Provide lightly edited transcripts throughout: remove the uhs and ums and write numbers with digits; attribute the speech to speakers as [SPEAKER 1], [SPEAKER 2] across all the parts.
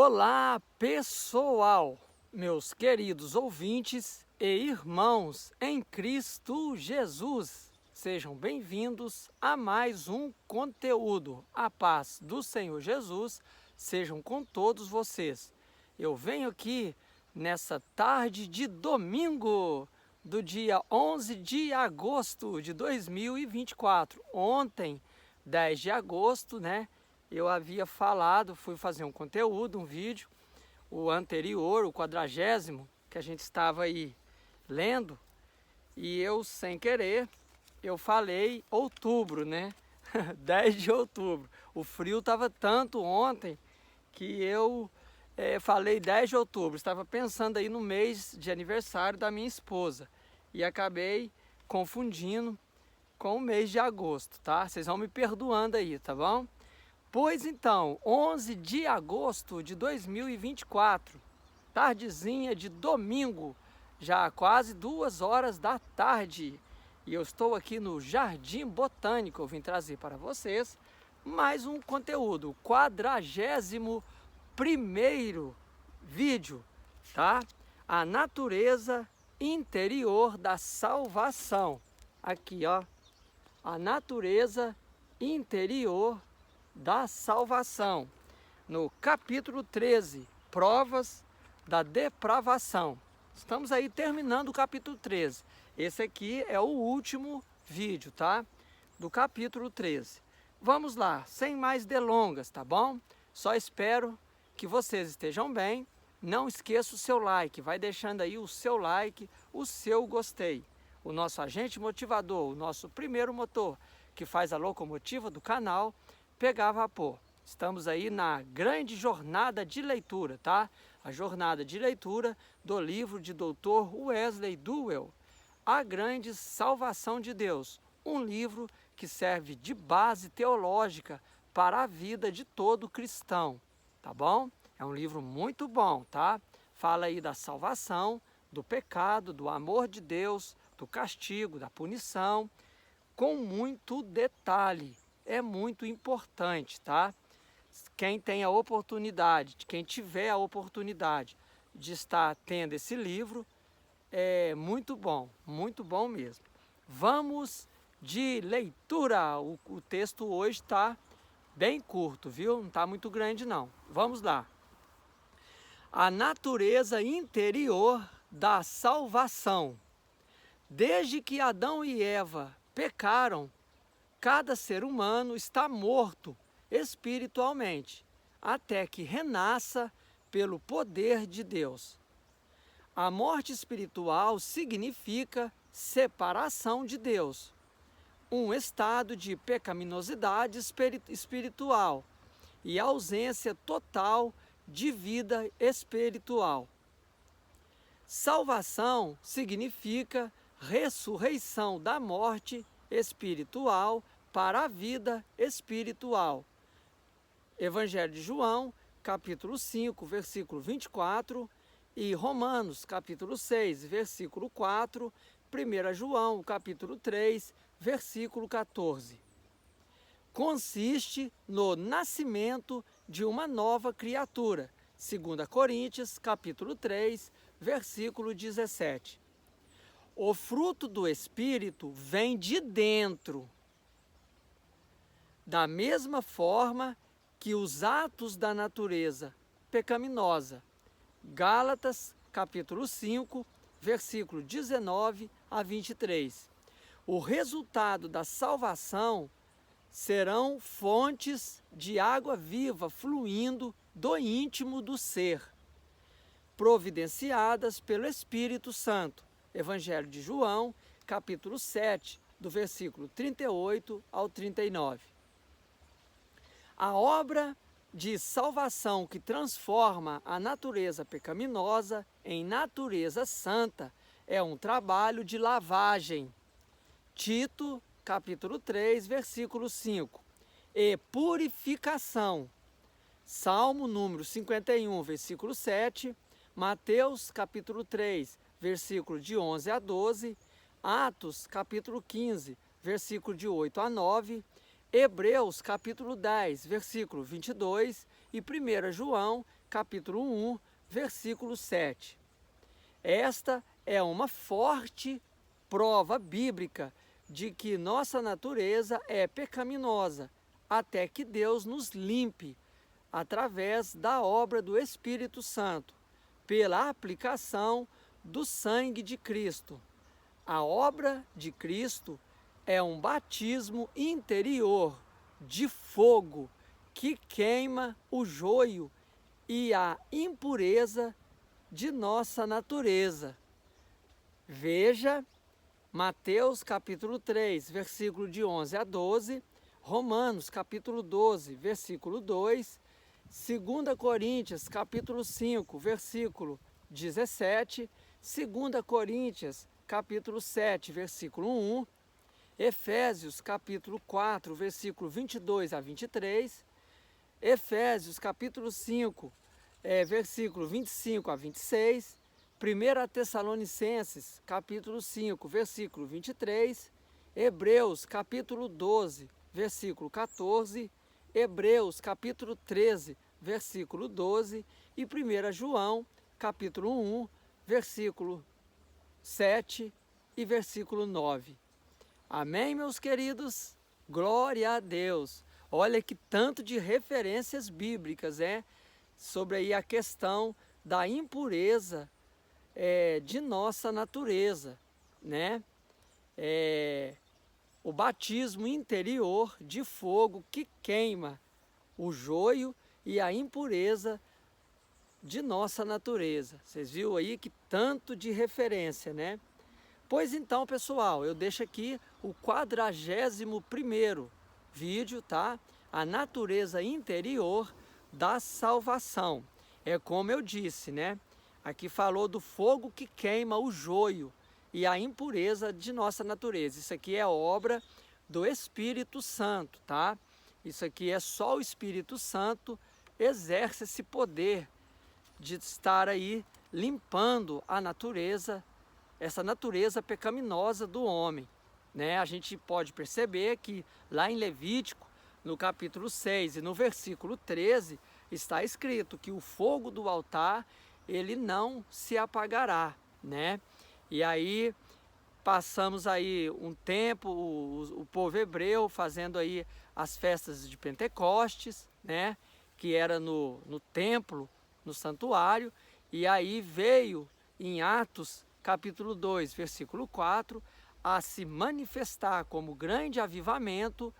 [SPEAKER 1] Olá, pessoal, meus queridos ouvintes e irmãos em Cristo Jesus. Sejam bem-vindos a mais um conteúdo. A paz do Senhor Jesus sejam com todos vocês. Eu venho aqui nessa tarde de domingo, do dia 11 de agosto de 2024. Ontem, 10 de agosto, né? Eu havia falado, fui fazer um conteúdo, um vídeo, o anterior, o 40º, que a gente estava aí lendo, e eu, sem querer, eu falei outubro, né? 10 de outubro. O frio estava tanto ontem que eu falei 10 de outubro. Estava pensando aí no mês de aniversário da minha esposa e acabei confundindo com o mês de agosto, tá? Vocês vão me perdoando aí, tá bom? Pois então, 11 de agosto de 2024, tardezinha de domingo, já quase 2 horas da tarde, e eu estou aqui no Jardim Botânico. Eu vim trazer para vocês mais um conteúdo, 41º vídeo, tá? A natureza interior da salvação. Aqui, ó, a natureza interior da salvação, no capítulo 13, provas da depravação. Estamos aí terminando o capítulo 13. Esse aqui é o último vídeo, tá? Do capítulo 13. Vamos lá, sem mais delongas, tá bom? Só espero que vocês estejam bem. Não esqueça o seu like, vai deixando aí o seu like, o seu gostei. O nosso agente motivador, o nosso primeiro motor, que faz a locomotiva do canal, pegar vapor. Estamos aí na grande jornada de leitura, tá? A jornada de leitura do livro de Dr. Wesley Duewel, A Grande Salvação de Deus. Um livro que serve de base teológica para a vida de todo cristão, tá bom? É um livro muito bom, tá? Fala aí da salvação, do pecado, do amor de Deus, do castigo, da punição, com muito detalhe. É muito importante, tá? Quem tem a oportunidade, quem tiver a oportunidade de estar tendo esse livro, é muito bom mesmo. Vamos de leitura. O texto hoje está bem curto, viu? Não está muito grande não. Vamos lá. A natureza interior da salvação. Desde que Adão e Eva pecaram, cada ser humano está morto espiritualmente, até que renasça pelo poder de Deus. A morte espiritual significa separação de Deus, um estado de pecaminosidade espiritual e ausência total de vida espiritual. Salvação significa ressurreição da morte espiritual para a vida espiritual. Evangelho de João, capítulo 5, versículo 24, e Romanos, capítulo 6, versículo 4, 1 João, capítulo 3, versículo 14. Consiste no nascimento de uma nova criatura. 2 Coríntios, capítulo 3, versículo 17. O fruto do Espírito vem de dentro, da mesma forma que os atos da natureza pecaminosa. Gálatas, capítulo 5, versículo 19 a 23. O resultado da salvação serão fontes de água viva fluindo do íntimo do ser, providenciadas pelo Espírito Santo. Evangelho de João, capítulo 7, do versículo 38 ao 39. A obra de salvação que transforma a natureza pecaminosa em natureza santa é um trabalho de lavagem. Tito, capítulo 3, versículo 5. E purificação. Salmo número 51, versículo 7. Mateus, capítulo 3, versículo de 11 a 12, Atos, capítulo 15, versículo de 8 a 9, Hebreus, capítulo 10, versículo 22 e 1 João, capítulo 1, versículo 7. Esta é uma forte prova bíblica de que nossa natureza é pecaminosa, até que Deus nos limpe através da obra do Espírito Santo, pela aplicação do sangue de Cristo. A obra de Cristo é um batismo interior de fogo que queima o joio e a impureza de nossa natureza. Veja Mateus capítulo 3, versículo de 11 a 12, Romanos capítulo 12, versículo 2, 2 Coríntios capítulo 5, versículo 17, 2 Coríntios capítulo 7, versículo 1, Efésios capítulo 4, versículo 22 a 23, Efésios capítulo 5, versículo 25 a 26, 1 Tessalonicenses, capítulo 5, versículo 23, Hebreus, capítulo 12, versículo 14, Hebreus, capítulo 13, versículo 12 e 1 João, capítulo 1, versículo 7 e versículo 9. Amém, meus queridos? Glória a Deus! Olha que tanto de referências bíblicas, sobre aí a questão da impureza de nossa natureza, né? O batismo interior de fogo que queima o joio e a impureza de nossa natureza. Vocês viram aí que tanto de referência, né? Pois então, pessoal, eu deixo aqui o 41º vídeo, tá? A natureza interior da salvação. É como eu disse, né? Aqui falou do fogo que queima o joio e a impureza de nossa natureza. Isso aqui é obra do Espírito Santo, tá? Isso aqui é só o Espírito Santo exerce esse poder de estar aí limpando a natureza, essa natureza pecaminosa do homem, né? A gente pode perceber que lá em Levítico, no capítulo 6 e no versículo 13, está escrito que o fogo do altar ele não se apagará, né? E aí passamos aí um tempo, o povo hebreu fazendo aí as festas de Pentecostes, né? Que era no templo, no santuário, e aí veio em Atos capítulo 2, versículo 4, a se manifestar como grande avivamento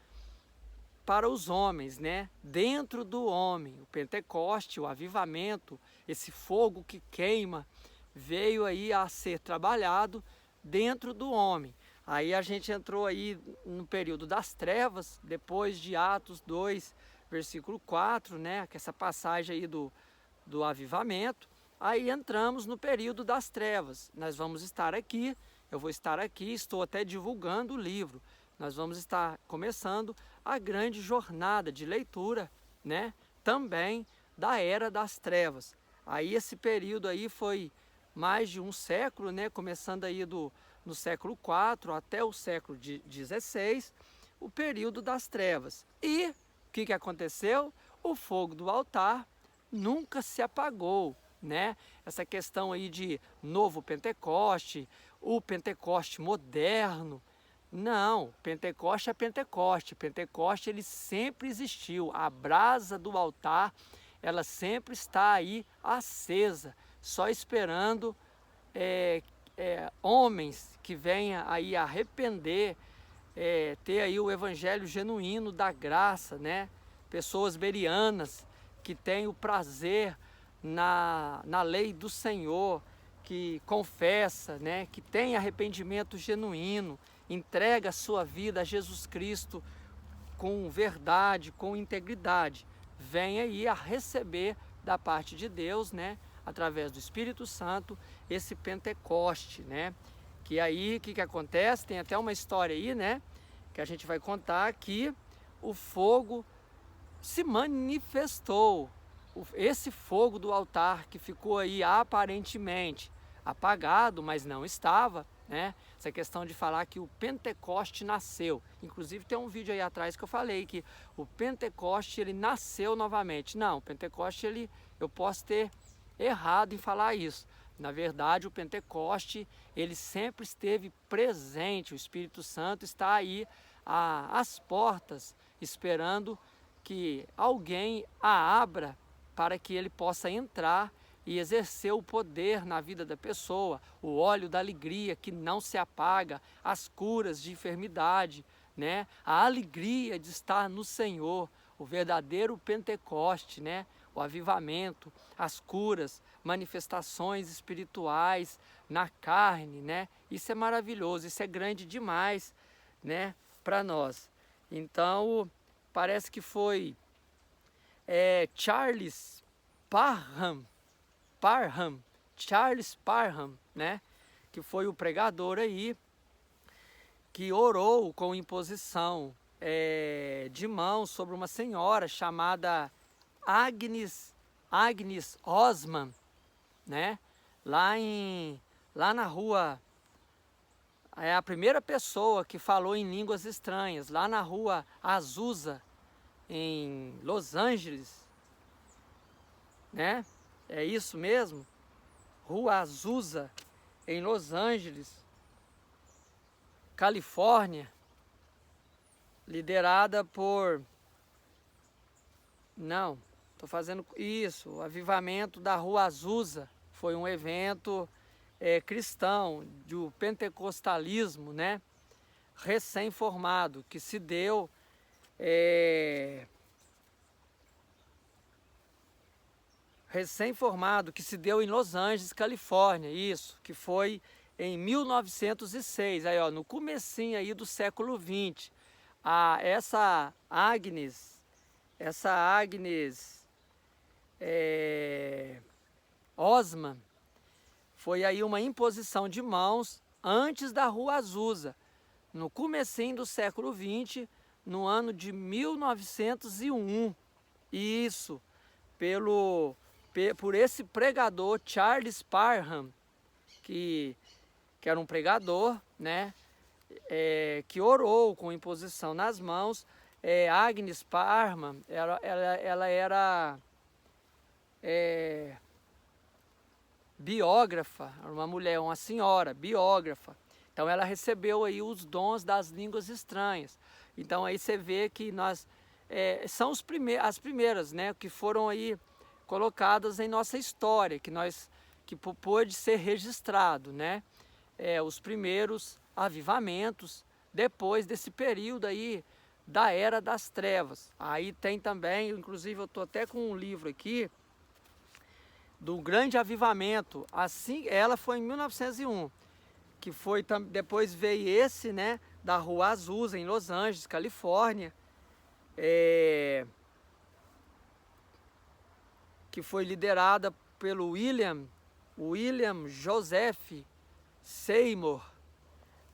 [SPEAKER 1] para os homens, né? Dentro do homem, o Pentecoste, o avivamento, esse fogo que queima, veio aí a ser trabalhado dentro do homem. Aí a gente entrou aí no período das trevas, depois de Atos 2, versículo 4, né? Que essa passagem aí do avivamento. Aí entramos no período das trevas. Nós vamos estar aqui, eu vou estar aqui, estou até divulgando o livro. Nós vamos estar começando a grande jornada de leitura, né? Também da Era das Trevas. Aí esse período aí foi mais de um século, né? Começando aí no século IV até o século XVI, o período das trevas. E o que aconteceu? O fogo do altar nunca se apagou, né? Essa questão aí de novo Pentecoste, o Pentecoste moderno. Não, Pentecoste é Pentecoste. Pentecoste ele sempre existiu. A brasa do altar, ela sempre está aí acesa, só esperando homens que venham aí arrepender, ter aí o evangelho genuíno da graça, né? Pessoas berianas que têm o prazer na lei do Senhor, que confessa, né? Que tem arrependimento genuíno, entrega a sua vida a Jesus Cristo com verdade, com integridade, vem aí a receber da parte de Deus, né? Através do Espírito Santo, esse Pentecoste, né? Que aí, o que acontece? Tem até uma história aí, né? Que a gente vai contar que o fogo se manifestou. Esse fogo do altar que ficou aí aparentemente apagado, mas não estava, né? Essa questão de falar que o Pentecoste nasceu. Inclusive tem um vídeo aí atrás que eu falei que o Pentecoste ele nasceu novamente. Não, o Pentecoste eu posso ter errado em falar isso. Na verdade, o Pentecoste, ele sempre esteve presente, o Espírito Santo está aí às portas, esperando que alguém a abra para que ele possa entrar e exercer o poder na vida da pessoa, o óleo da alegria que não se apaga, as curas de enfermidade, né? A alegria de estar no Senhor, o verdadeiro Pentecoste, né? O avivamento, as curas, manifestações espirituais na carne, né? Isso é maravilhoso, isso é grande demais, né? Para nós. Então, parece que foi Charles Parham, né? Que foi o pregador aí, que orou com imposição de mãos sobre uma senhora chamada Agnes Osman, né? Lá na rua, é a primeira pessoa que falou em línguas estranhas, lá na rua Azusa, em Los Angeles, né? É isso mesmo? Rua Azusa, em Los Angeles, Califórnia, liderada por... Não, estou fazendo isso, o avivamento da Rua Azusa foi um evento cristão, do pentecostalismo, né? Recém-formado, que se deu em Los Angeles, Califórnia, isso, que foi em 1906, aí ó, no comecinho aí do século XX. Essa Agnes Osman, foi aí uma imposição de mãos antes da Rua Azusa, no comecinho do século XX, no ano de 1901. Isso, por esse pregador Charles Parham, que era um pregador, né, que orou com imposição nas mãos. Agnes Parham, ela era biógrafa, uma mulher, uma senhora, biógrafa. Então ela recebeu aí os dons das línguas estranhas. Então aí você vê que nós são as primeiras, né, que foram aí colocadas em nossa história, que pôde ser registrado, né? Os primeiros avivamentos depois desse período aí da Era das Trevas. Aí tem também, inclusive eu estou até com um livro aqui, do Grande Avivamento. Assim, ela foi em 1901, que foi, depois veio esse, né, da Rua Azusa, em Los Angeles, Califórnia, que foi liderada pelo William Joseph Seymour,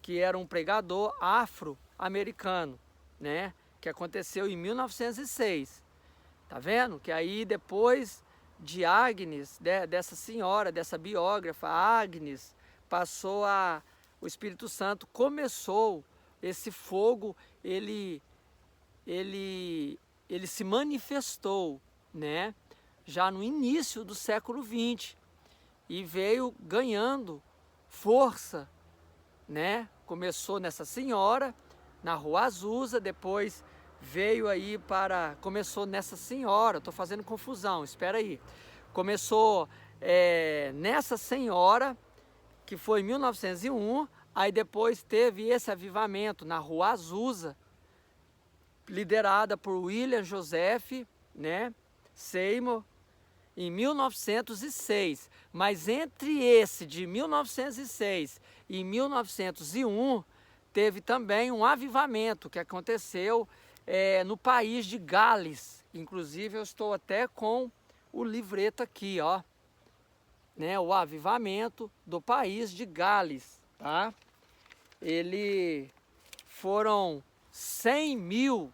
[SPEAKER 1] que era um pregador afro-americano, né, que aconteceu em 1906. Tá vendo? Que aí depois de Agnes, dessa senhora, dessa biógrafa, Agnes, o Espírito Santo começou esse fogo, ele se manifestou, né, já no início do século XX e veio ganhando força, né? Começou nessa senhora, na Rua Azusa, depois veio aí começou nessa senhora, estou fazendo confusão, espera aí. Começou nessa senhora, que foi em 1901, aí depois teve esse avivamento na Rua Azusa, liderada por William Joseph, né, Seymour, em 1906. Mas entre esse de 1906 e 1901, teve também um avivamento que aconteceu no país de Gales. Inclusive eu estou até com o livreto aqui, ó, né, o avivamento do país de Gales, tá? Foram 100 mil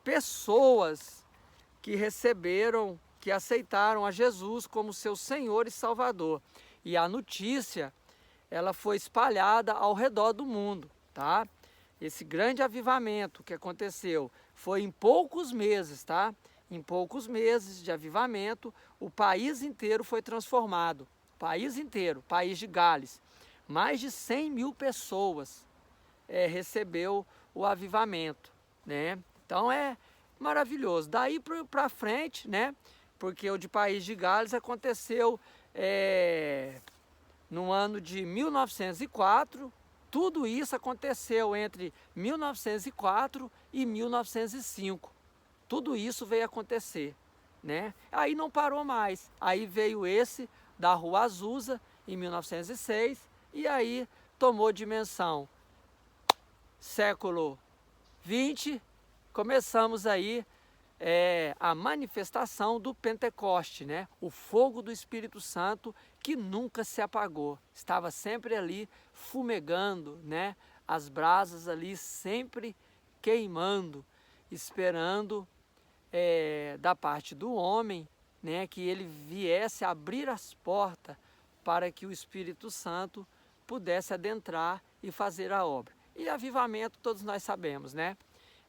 [SPEAKER 1] pessoas que aceitaram a Jesus como seu Senhor e Salvador. E a notícia, ela foi espalhada ao redor do mundo, tá? Esse grande avivamento que aconteceu foi em poucos meses, tá? em poucos meses de avivamento, o país inteiro foi transformado. País inteiro, país de Gales. Mais de 100 mil pessoas recebeu o avivamento, né? Então é maravilhoso. Daí para frente, né? Porque o de País de Gales aconteceu no ano de 1904. Tudo isso aconteceu entre 1904 e 1905. Tudo isso veio acontecer, né? Aí não parou mais. Aí veio esse da Rua Azusa em 1906 e aí tomou dimensão. Século 20, começamos aí a manifestação do Pentecoste, né? O fogo do Espírito Santo que nunca se apagou, estava sempre ali fumegando, né? As brasas ali sempre queimando, esperando da parte do homem, né? Que ele viesse abrir as portas para que o Espírito Santo pudesse adentrar e fazer a obra. E avivamento todos nós sabemos, né?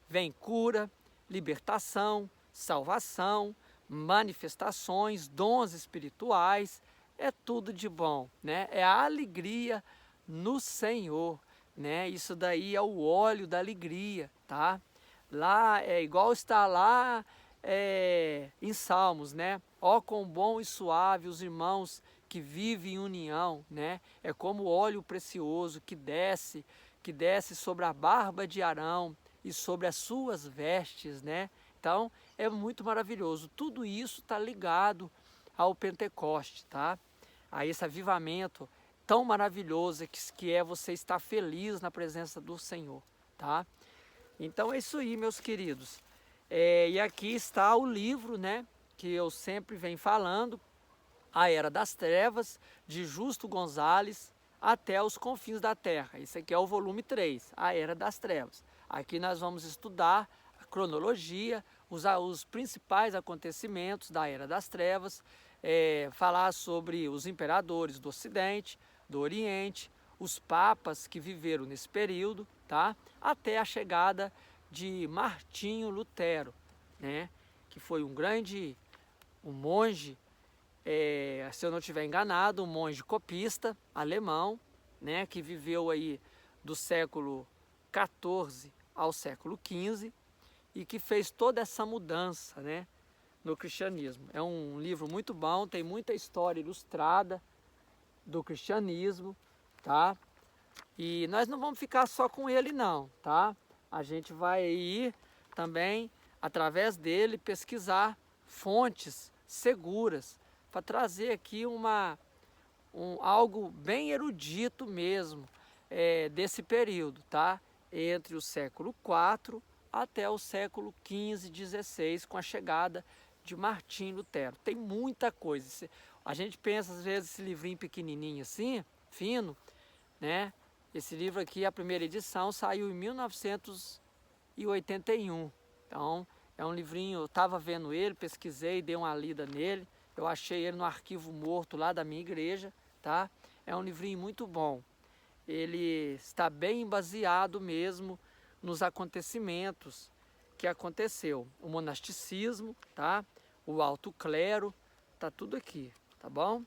[SPEAKER 1] Vem cura, libertação, salvação, manifestações, dons espirituais, é tudo de bom, né? É a alegria no Senhor, né? Isso daí é o óleo da alegria, tá? Lá é igual está lá em Salmos, né? Ó, quão bom e suave os irmãos que vivem em união, né? É como óleo precioso que desce sobre a barba de Arão e sobre as suas vestes, né? Então, é muito maravilhoso. Tudo isso está ligado ao Pentecoste, tá? A esse avivamento tão maravilhoso que é você estar feliz na presença do Senhor, tá? Então, é isso aí, meus queridos. E aqui está o livro, né? Que eu sempre venho falando, A Era das Trevas, de Justo Gonzalez, até os confins da terra. Esse aqui é o volume 3, A Era das Trevas. Aqui nós vamos estudar a cronologia, os principais acontecimentos da Era das Trevas, falar sobre os imperadores do Ocidente, do Oriente, os papas que viveram nesse período, tá? Até a chegada de Martinho Lutero, né? Que foi um monge, se eu não estiver enganado, um monge copista alemão, né, que viveu aí do século XIV ao século XV e que fez toda essa mudança, né, no cristianismo. É um livro muito bom, tem muita história ilustrada do cristianismo, tá? E nós não vamos ficar só com ele não, tá? A gente vai ir também, através dele, pesquisar fontes seguras para trazer aqui algo bem erudito mesmo desse período, tá? Entre o século IV até o século XV, XVI, com a chegada de Martinho Lutero. Tem muita coisa. A gente pensa, às vezes, esse livrinho pequenininho assim, fino, né? Esse livro aqui, a primeira edição, saiu em 1981. Então, é um livrinho, eu estava vendo ele, pesquisei, dei uma lida nele. Eu achei ele no arquivo morto lá da minha igreja, tá? É um livrinho muito bom. Ele está bem baseado mesmo nos acontecimentos que aconteceu. O monasticismo, tá? O alto clero, tá tudo aqui, tá bom?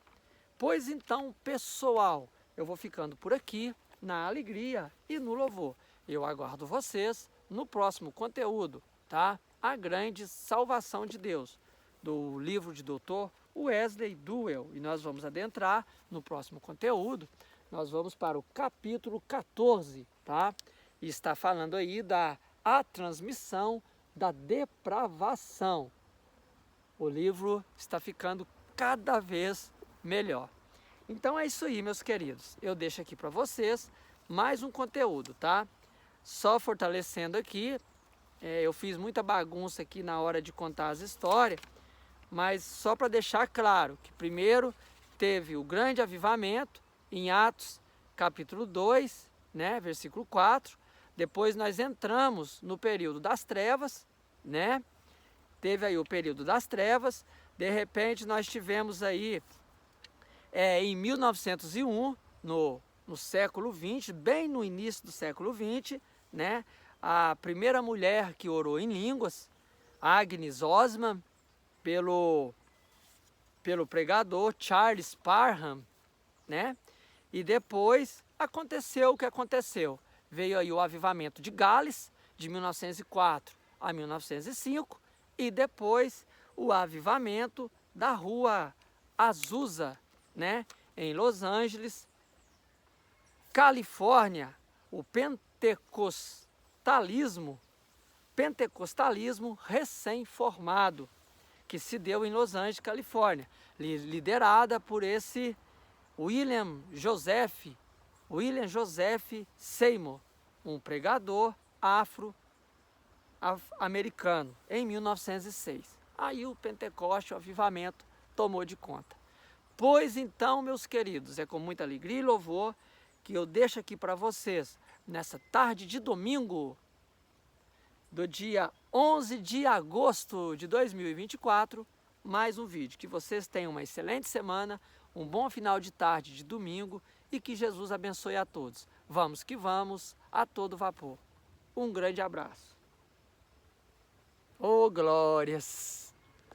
[SPEAKER 1] Pois então, pessoal, eu vou ficando por aqui, na alegria e no louvor. Eu aguardo vocês no próximo conteúdo, tá? A grande salvação de Deus, do livro de Dr. Wesley Duell. E nós vamos adentrar no próximo conteúdo. Nós vamos para o capítulo 14, tá? E está falando aí a transmissão da depravação. O livro está ficando cada vez melhor. Então é isso aí, meus queridos. Eu deixo aqui para vocês mais um conteúdo, tá? Só fortalecendo aqui, eu fiz muita bagunça aqui na hora de contar as histórias, mas só para deixar claro que primeiro teve o grande avivamento em Atos capítulo 2, né, versículo 4. Depois nós entramos no período das trevas, né? Teve aí o período das trevas. De repente nós tivemos aí em 1901, no século XX, bem no início do século XX, né? A primeira mulher que orou em línguas, Agnes Osman, pelo pregador Charles Parham, né? E depois aconteceu o que aconteceu. Veio aí o avivamento de Gales, de 1904 a 1905, e depois o avivamento da Rua Azusa, né? Em Los Angeles, Califórnia, o pentecostalismo recém-formado, que se deu em Los Angeles, Califórnia, liderada por esse William Joseph Seymour, um pregador afro-americano, em 1906. Aí o Pentecoste, o avivamento, tomou de conta. Pois então, meus queridos, é com muita alegria e louvor que eu deixo aqui para vocês, nessa tarde de domingo, do dia 11 de agosto de 2024, mais um vídeo. Que vocês tenham uma excelente semana, um bom final de tarde de domingo e que Jesus abençoe a todos. Vamos que vamos, a todo vapor. Um grande abraço. Oh, glórias!